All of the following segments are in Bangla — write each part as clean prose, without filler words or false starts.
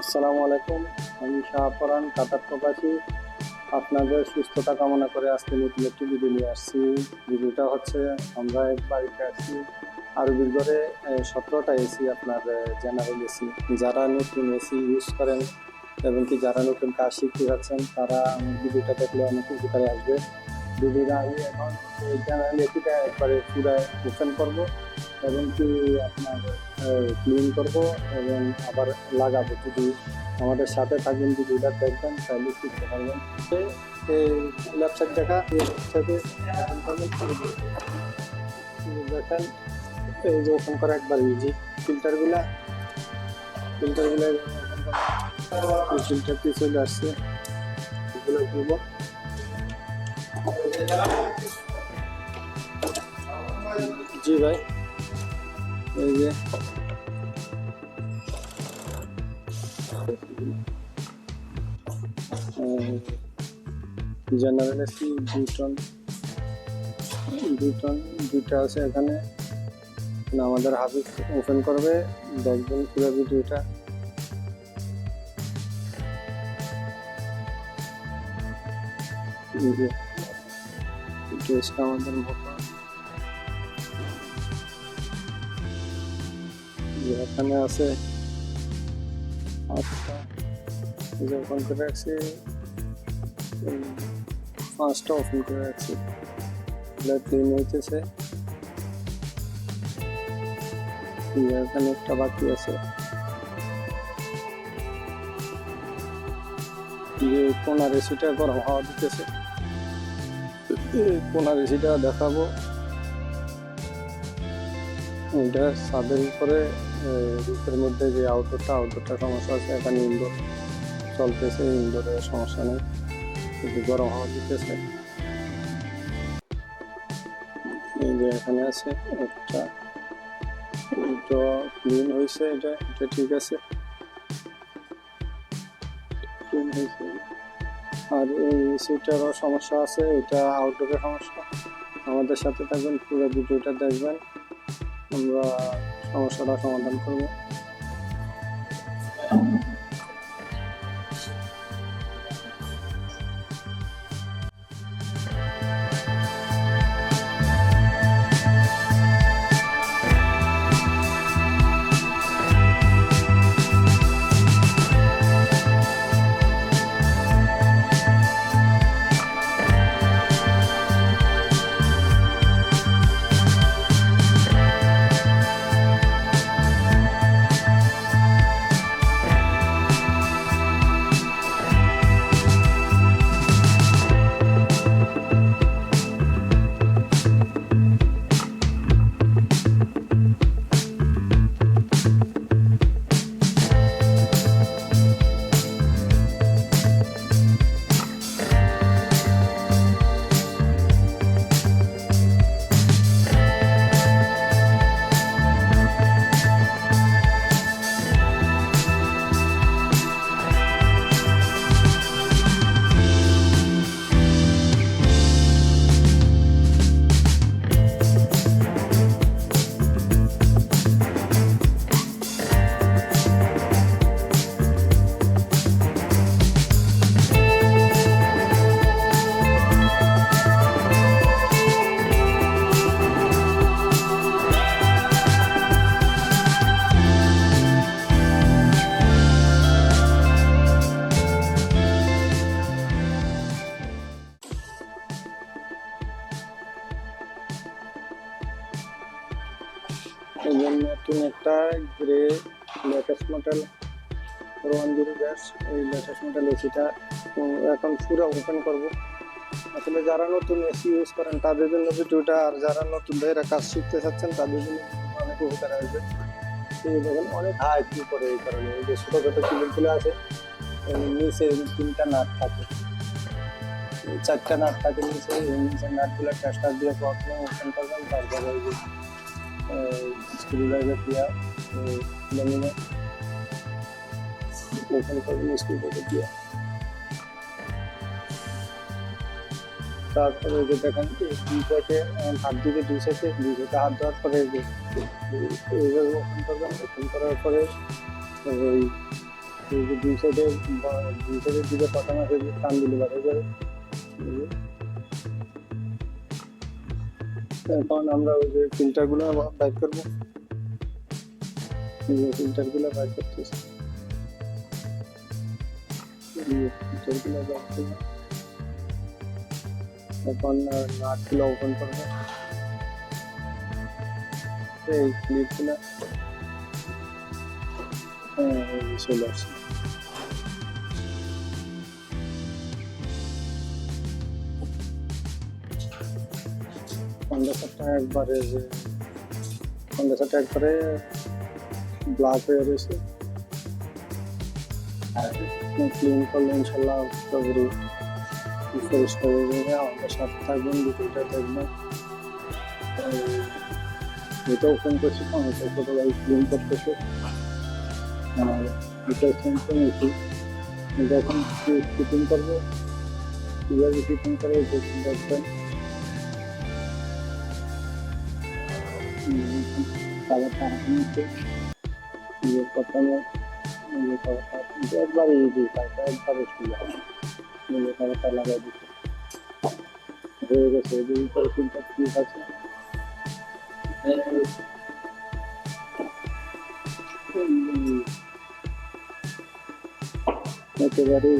আসসালামু আলাইকুম। আমি শাহপরান কাতার প্রবাসী। আপনাদের সুস্থতা কামনা করে আজকে নতুন একটি ভিডিও নিয়ে আসছি। ভিডিওটা হচ্ছে আমরা এক বাড়িতে আছি আরবির ঘরে 17টা এসি, আপনার জেনারেল এসি। যারা নতুন এসি ইউজ করেন এবং কি যারা নতুন কাজ শিখতে যাচ্ছেন তারা আমার ভিডিওটা দেখলে অনেক উপকারে আসবে। ভিডিওটা আমি এখন এই জেনারেল এসিটা একবারে পুরো ওপেন করব এবং কি আপনার ক্লিন করব এবং আবার লাগাবো। যদি আমাদের সাথে থাকবেন, ভিডিওটা দেখবেন তাহলে শিখতে পারবেন। লেফট সাইড দেখা, সাইডে ওপেন করবেন, দেখেন এই যে ওপেন করা একবার ইজি। ফিল্টারগুলা ফিল্টারগুলা ফিল্টারটি চলে আসছে, এগুলো দিব। জি ভাই, এই যে জেনারেল এসি 2 টন, 2 টন দুইটা আছে এখানে। আমাদের হাফিজ ওপেন করবে, দেখবেন পুরো ভিডিওটা। আমাদের এখানে আছে 8টা, ওপেন করে রাখছি, 5টা ওপেন করে রাখছি, ক্লিন হইতেছে। এখানে একটা বাকি আছে, যে কোনার এসিটা গরম হাওয়া দিতেছে, কোনার এসিটা দেখাবো। এটা ছাদের উপরে রুফের মধ্যে যে আউটডোরটা সমস্যা আছে। এখানে ইনডোর চলতেছে, ইনডোরে সমস্যা নেই, কিন্তু গরম হাওয়া দিতেছে। এই যে এখানে আছে একটা, দুটো ক্লিন হয়েছে, এটা এটা ঠিক আছে, ক্লিন হয়েছে। আর এই এসিটারও সমস্যা আছে, এটা আউটডোরের সমস্যা। আমাদের সাথে থাকবেন, পুরো ভিডিওটা দেখবেন, আমরা সমস্যাটা সমাধান করব। এবং নতুন একটা গ্রে লেটেস্ট মডেল 110 গ্যাস, এই লেটেস্ট মডেল এসিটা এখন পুরো ওপেন করব। আসলে যারা নতুন এসি ইউজ করেন তাদের জন্য ভিডিওটা, আর যারা নতুন ভাইরা কাজ শিখতে চাচ্ছেন তাদের জন্য অনেক উপকার আসবে। এই দেখেন অনেক হাই কি করে, এই কারণে এই যে ছোটো ছোটো ক্লিপগুলো আছে, নিচে 3টা নাট থাকে, 4টা নাট থাকে নিচে। এই নিচের নাটগুলো টেস্টার দিয়ে প্রথমে ওপেন করবেন, তারপরে ওই যে স্ক্রুড্রাইভার দিয়ে লেমিনে ওপেন করবেন, স্ক্রুড্রাইভার দিয়ে। তারপরে ওই যে দেখেন দুই সাইডে হাত দিকে, দুই সাইডে হাত দেওয়ার পরে এইভাবে ওপেন করবেন। ওপেন করার পরে এই এই যে দুই সাইডের দিকে প্রথম আছে যে টান দিলে বাড়ে যাবে। এখন আমরা ওই যে ফিল্টারগুলো বাইর করবো, এই যে ফিল্টারগুলো বাইর করতেছি, ফিল্টারগুলো বাইর করবো। এখন নাটগুলো ওপেন করবো, এই ক্লিপগুলো চলে আসছে। কন্ডেন্সারটা একবারে ব্ল্যাক হয়ে রয়েছে, ক্লিন করলে ইনশাল্লাহ পুরোপুরি পরিষ্কার হয়ে যাবে। আমাদের সাথে থাকবেন, ভিডিওটা দেখবেন। এটা ওপেন করছি তো, আমি ছোটোবেলায় ক্লিন করতেছি, আর এটা চেঞ্জ করেছি। যখন ফিটিং করবো, কীভাবে ফিটিং করে দেখবেন। কালারটা হাঁটতে প্রথমে একবার ইজি, কালারটা একবারে সুন্দর কালারটা লাগাই দিচ্ছে, হয়ে গেছে। এদের উপরে তিনটা ক্লিপ আছে, একেবারে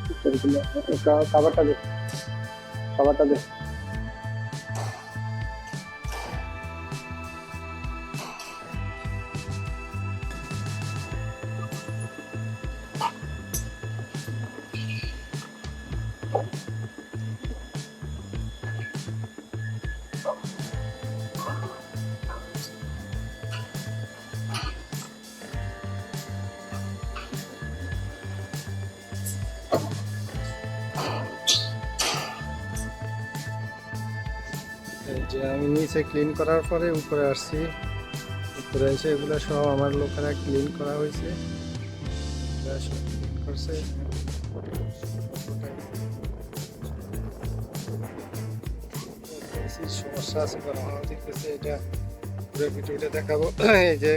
ফিল্টারগুলো লাগাচ্ছে, খাবারটা দে, খাবারটা দে। যে আমি নিচে ক্লিন করার পরে উপরে আসছি, উপরে এসে এগুলো সব আমার লোকেরা ক্লিন করা হয়েছে, সব ক্লিন করছে। সমস্যা আছে দেখতেছে, এটা পুরো ভিডিওটা দেখাবো। এই যে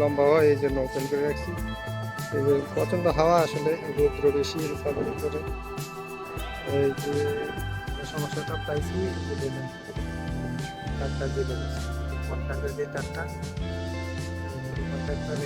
লম্বা হয়, এই জন্য ওপেন করে রাখছি। এই যে প্রচণ্ড হাওয়া, আসলে রৌদ্র বেশি তাদের উপরে। এই যে সমস্যাটা পাইছি, তারটা দিয়ে দেবে কন্ট্রাক্টের যে তারটা, কন্ট্রাক্টর